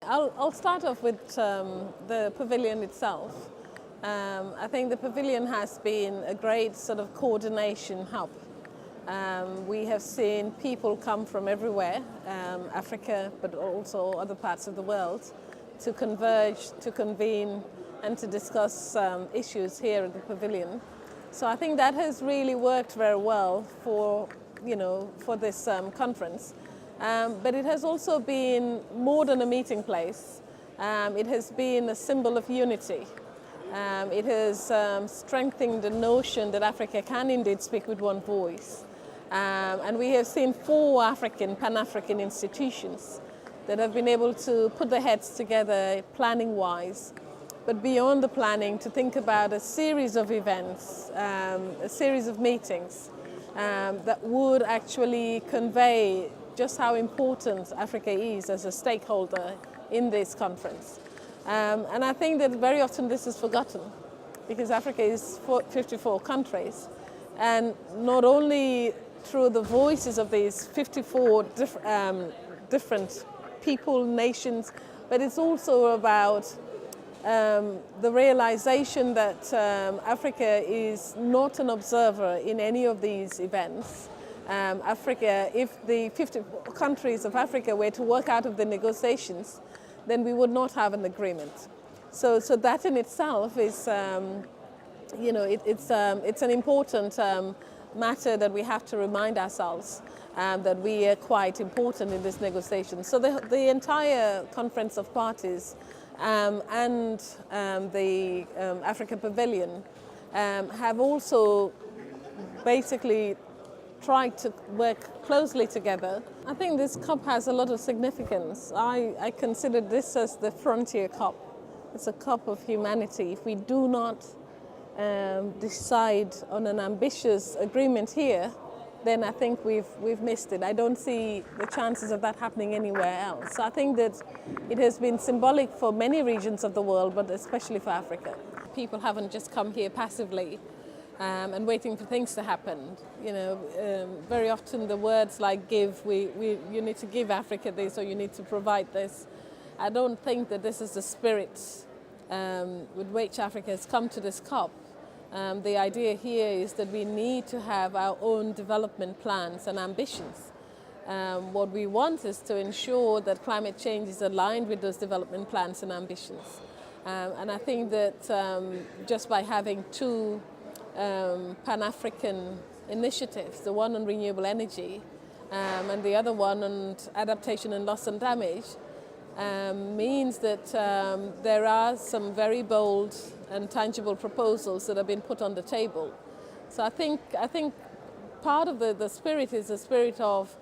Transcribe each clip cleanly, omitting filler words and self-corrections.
I'll start off with the pavilion itself. I think the pavilion has been a great sort of coordination hub. We have seen people come from everywhere, Africa, but also other parts of the world, to converge, to convene, and to discuss issues here at the pavilion. So I think that has really worked very well for this conference. But it has also been more than a meeting place. It has been a symbol of unity. It has strengthened the notion that Africa can indeed speak with one voice. And we have seen 4 Pan-African institutions that have been able to put their heads together planning-wise, but beyond the planning, to think about a series of events, a series of meetings that would actually convey just how important Africa is as a stakeholder in this conference. And I think that very often this is forgotten, because Africa is 54 countries, and not only through the voices of these 54 different people, nations, but it's also about the realization that Africa is not an observer in any of these events. Africa, if the 50 countries of Africa were to work out of the negotiations, then we would not have an agreement. So that in itself is, it's an important matter that we have to remind ourselves that we are quite important in this negotiation. So the entire Conference of Parties and the Africa Pavilion have also basically tried to work closely together. I think this COP has a lot of significance. I consider this as the frontier COP. It's a COP of humanity. If we do not decide on an ambitious agreement here, then I think we've missed it. I don't see the chances of that happening anywhere else. So I think that it has been symbolic for many regions of the world, but especially for Africa. People haven't just come here passively and waiting for things to happen. Very often the words like give, you need to give Africa this, or you need to provide this. I don't think that this is the spirit with which Africa has come to this COP. The idea here is that we need to have our own development plans and ambitions. What we want is to ensure that climate change is aligned with those development plans and ambitions. And I think that just by having 2 Pan-African initiatives, the one on renewable energy and the other one on adaptation and loss and damage, means that there are some very bold and tangible proposals that have been put on the table. So I think part of the spirit is the spirit of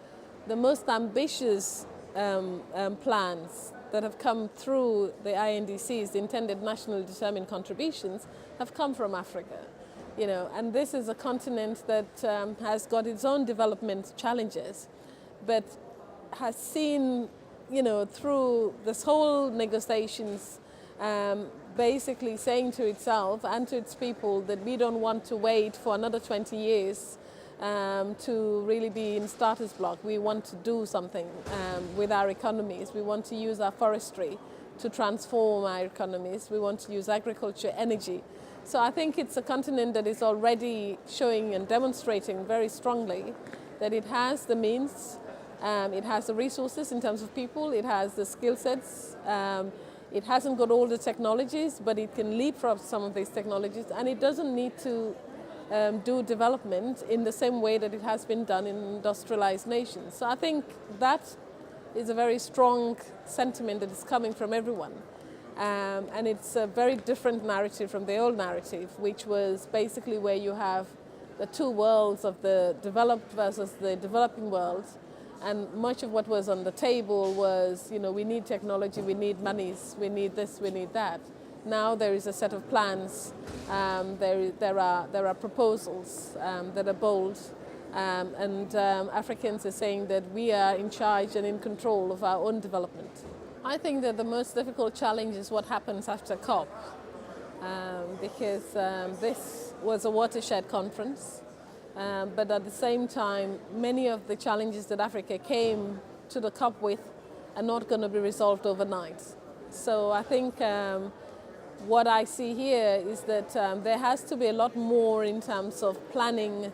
the most ambitious plans that have come through the INDCs, the intended national determined contributions, have come from Africa. And this is a continent that has got its own development challenges, but has seen, through this whole negotiations, basically saying to itself and to its people that we don't want to wait for another 20 years to really be in status block. We want to do something with our economies. We want to use our forestry to transform our economies. We want to use agriculture, energy. So I think it's a continent that is already showing and demonstrating very strongly that it has the means, it has the resources in terms of people, it has the skill sets, it hasn't got all the technologies, but it can leapfrog some of these technologies, and it doesn't need to do development in the same way that it has been done in industrialized nations. So I think that is a very strong sentiment that is coming from everyone. And it's a very different narrative from the old narrative, which was basically where you have the 2 worlds of the developed versus the developing world. And much of what was on the table was, we need technology, we need monies, we need this, we need that. Now there is a set of plans, there are proposals that are bold, and Africans are saying that we are in charge and in control of our own development. I think that the most difficult challenge is what happens after COP, because this was a watershed conference, but at the same time, many of the challenges that Africa came to the COP with are not going to be resolved overnight. So I think what I see here is that there has to be a lot more in terms of planning,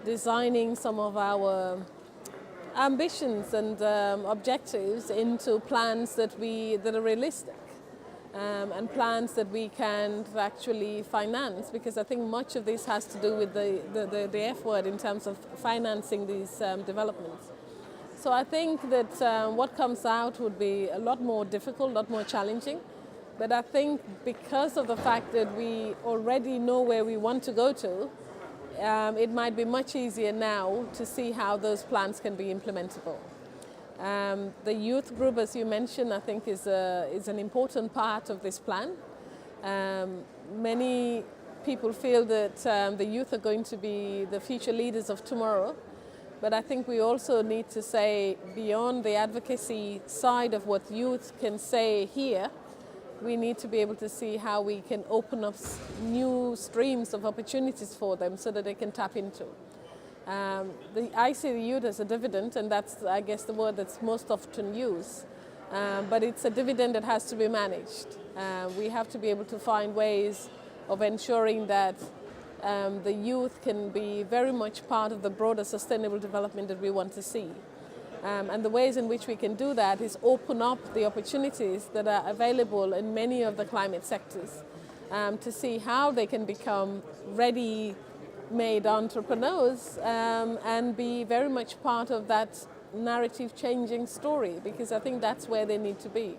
designing some of our ambitions and objectives into plans that are realistic, and plans that we can actually finance, because I think much of this has to do with the F word in terms of financing these developments. So I think that what comes out would be a lot more difficult, a lot more challenging, but I think because of the fact that we already know where we want to go to, it might be much easier now to see how those plans can be implementable. The youth group, as you mentioned, I think is an important part of this plan. Many people feel that the youth are going to be the future leaders of tomorrow, but I think we also need to say, beyond the advocacy side of what youth can say here, we need to be able to see how we can open up new streams of opportunities for them so that they can tap into. I see the youth as a dividend, and that's, I guess, the word that's most often used. But it's a dividend that has to be managed. We have to be able to find ways of ensuring that the youth can be very much part of the broader sustainable development that we want to see. And the ways in which we can do that is open up the opportunities that are available in many of the climate sectors to see how they can become ready-made entrepreneurs and be very much part of that narrative changing story, because I think that's where they need to be.